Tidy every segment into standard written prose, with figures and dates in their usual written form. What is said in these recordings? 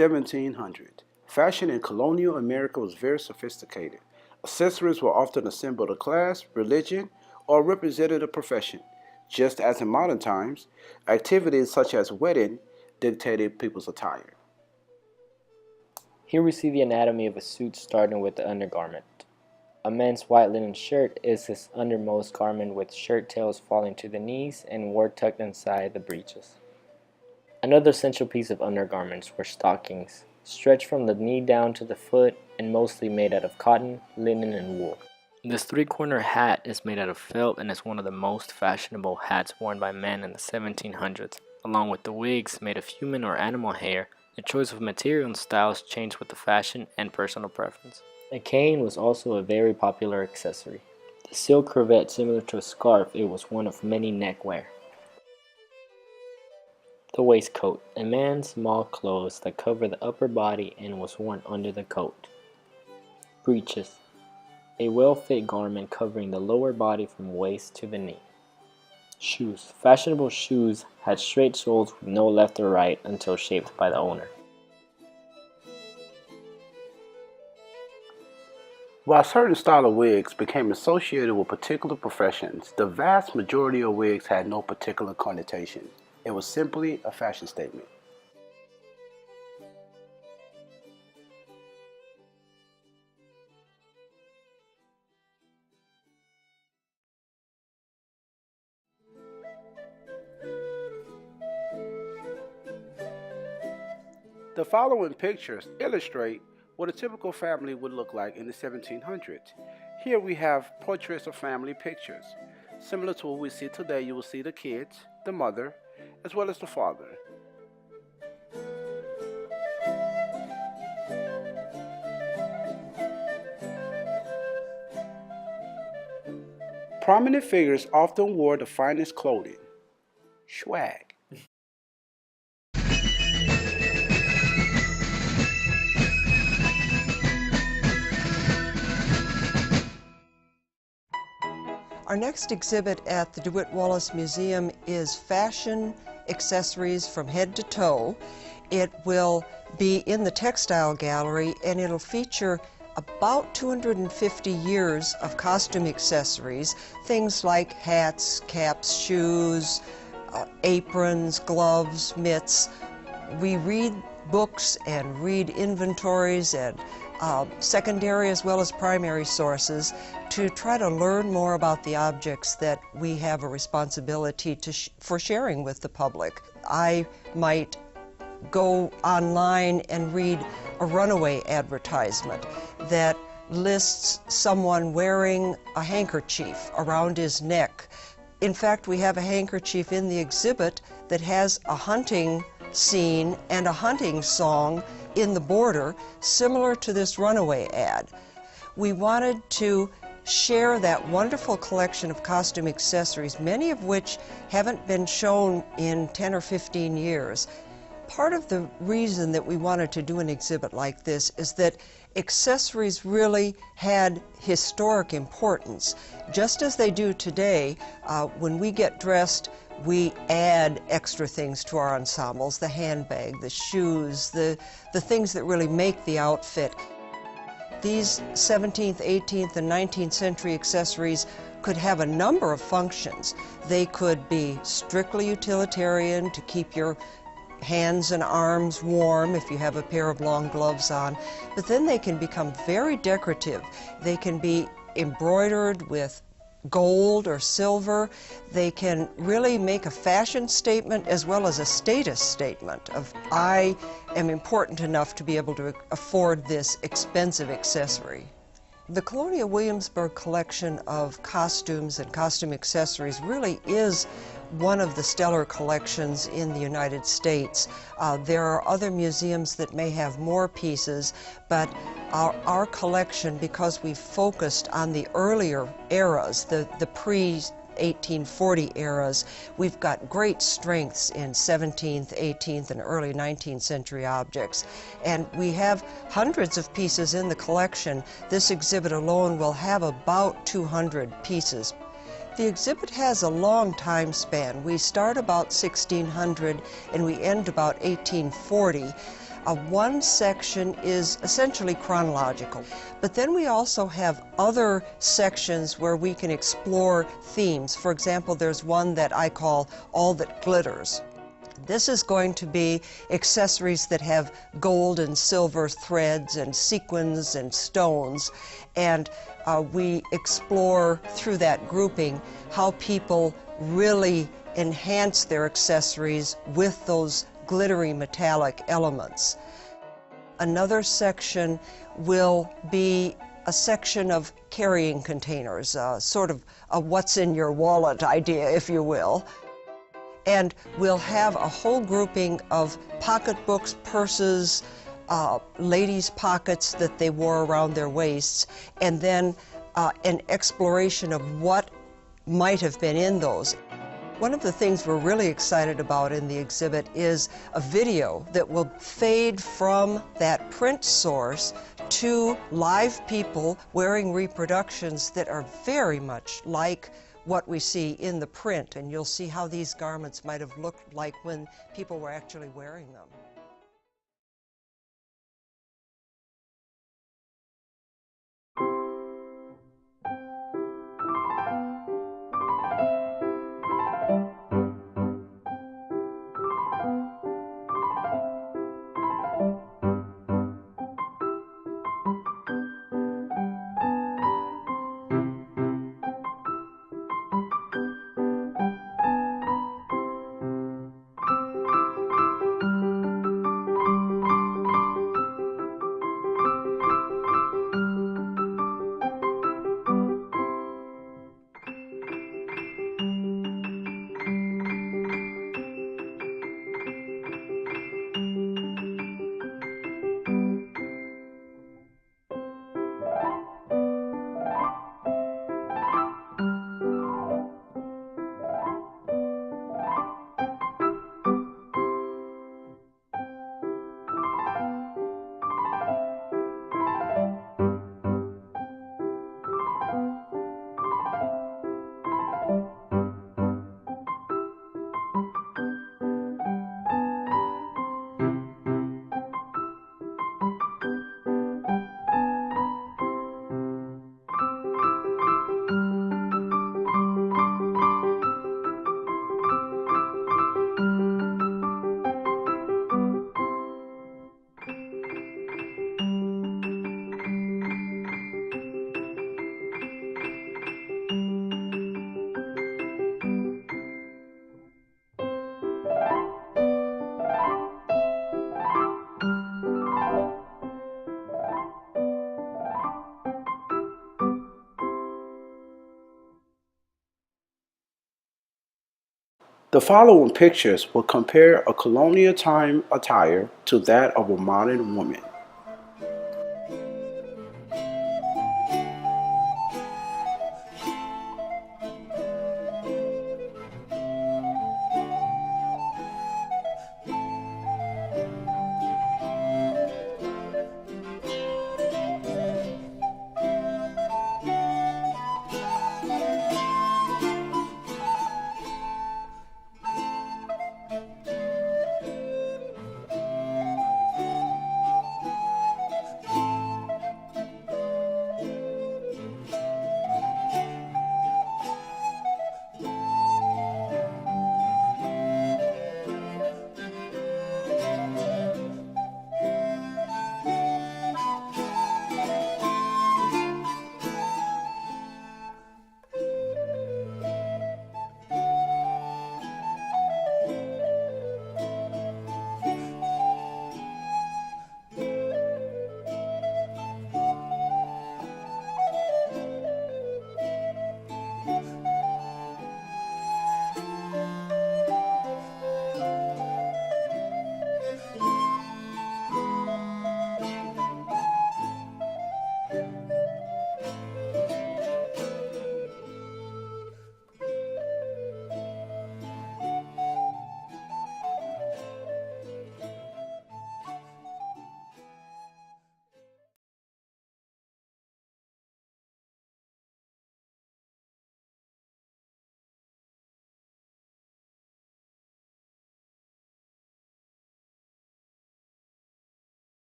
1700. Fashion in colonial America was very sophisticated. Accessories were often a symbol of class, religion, or represented a profession. Just as in modern times, activities such as wedding dictated people's attire. Here we see the anatomy of a suit starting with the undergarment. A man's white linen shirt is his undermost garment with shirt tails falling to the knees and work tucked inside the breeches. Another essential piece of undergarments were stockings, stretched from the knee down to the foot and mostly made out of cotton, linen, and wool. This three-corner hat is made out of felt and is one of the most fashionable hats worn by men in the 1700s. Along with the wigs made of human or animal hair, the choice of material and styles changed with the fashion and personal preference. A cane was also a very popular accessory. The silk cravat similar to a scarf, it was one of many neckwear. The waistcoat, a man's small clothes that cover the upper body and was worn under the coat. Breeches, a well-fit garment covering the lower body from waist to the knee. Shoes, fashionable shoes had straight soles with no left or right until shaped by the owner. While certain style of wigs became associated with particular professions, the vast majority of wigs had no particular connotation. It was simply a fashion statement. The following pictures illustrate what a typical family would look like in the 1700s. Here we have portraits of family pictures. Similar to what we see today, you will see the kids, the mother, as well as the father. Prominent figures often wore the finest clothing. Swag. Our next exhibit at the DeWitt Wallace Museum is fashion accessories from head to toe. It will be in the textile gallery and it'll feature about 250 years of costume accessories, things like hats, caps, shoes, aprons, gloves, mitts. We read books and read inventories and secondary as well as primary sources to try to learn more about the objects that we have a responsibility for sharing with the public. I might go online and read a runaway advertisement that lists someone wearing a handkerchief around his neck. In fact, we have a handkerchief in the exhibit that has a hunting scene and a hunting song in the border, similar to this runaway ad. We wanted to share that wonderful collection of costume accessories, many of which haven't been shown in 10 or 15 years. Part of the reason that we wanted to do an exhibit like this is that accessories really had historic importance. Just as they do today, when we get dressed, we add extra things to our ensembles, the handbag, the shoes, the things that really make the outfit. These 17th, 18th, and 19th century accessories could have a number of functions. They could be strictly utilitarian to keep your hands and arms warm if you have a pair of long gloves on, but then they can become very decorative. They can be embroidered with gold or silver. They can really make a fashion statement as well as a status statement of, I am important enough to be able to afford this expensive accessory. The Colonial Williamsburg collection of costumes and costume accessories really is one of the stellar collections in the United States. There are other museums that may have more pieces, but our collection, because we've focused on the earlier eras, the pre-1840 eras, we've got great strengths in 17th, 18th, and early 19th century objects. And we have hundreds of pieces in the collection. This exhibit alone will have about 200 pieces. The exhibit has a long time span. We start about 1600 and we end about 1840. One section is essentially chronological, but then we also have other sections where we can explore themes. For example, there's one that I call All That Glitters. This is going to be accessories that have gold and silver threads and sequins and stones, and we explore through that grouping how people really enhance their accessories with those glittery metallic elements. Another section will be a section of carrying containers, sort of a what's in your wallet idea, if you will. And we'll have a whole grouping of pocketbooks, purses, ladies' pockets that they wore around their waists, and then an exploration of what might have been in those. One of the things we're really excited about in the exhibit is a video that will fade from that print source to live people wearing reproductions that are very much like what we see in the print, and you'll see how these garments might have looked like when people were actually wearing them. The following pictures will compare a colonial time attire to that of a modern woman.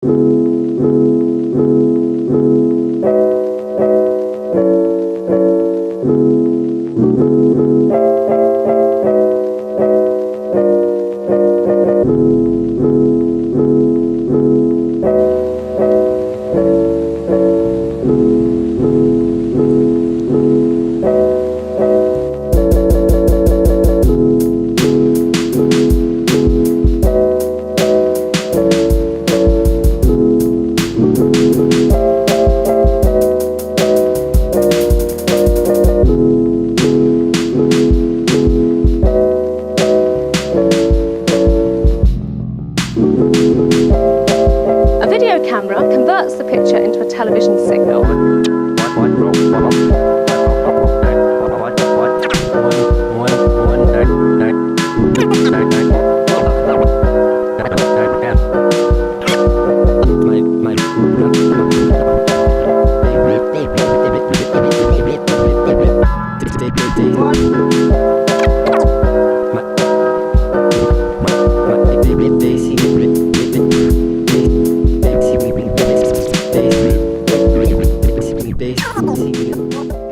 A video camera converts the picture into a television signal. Basically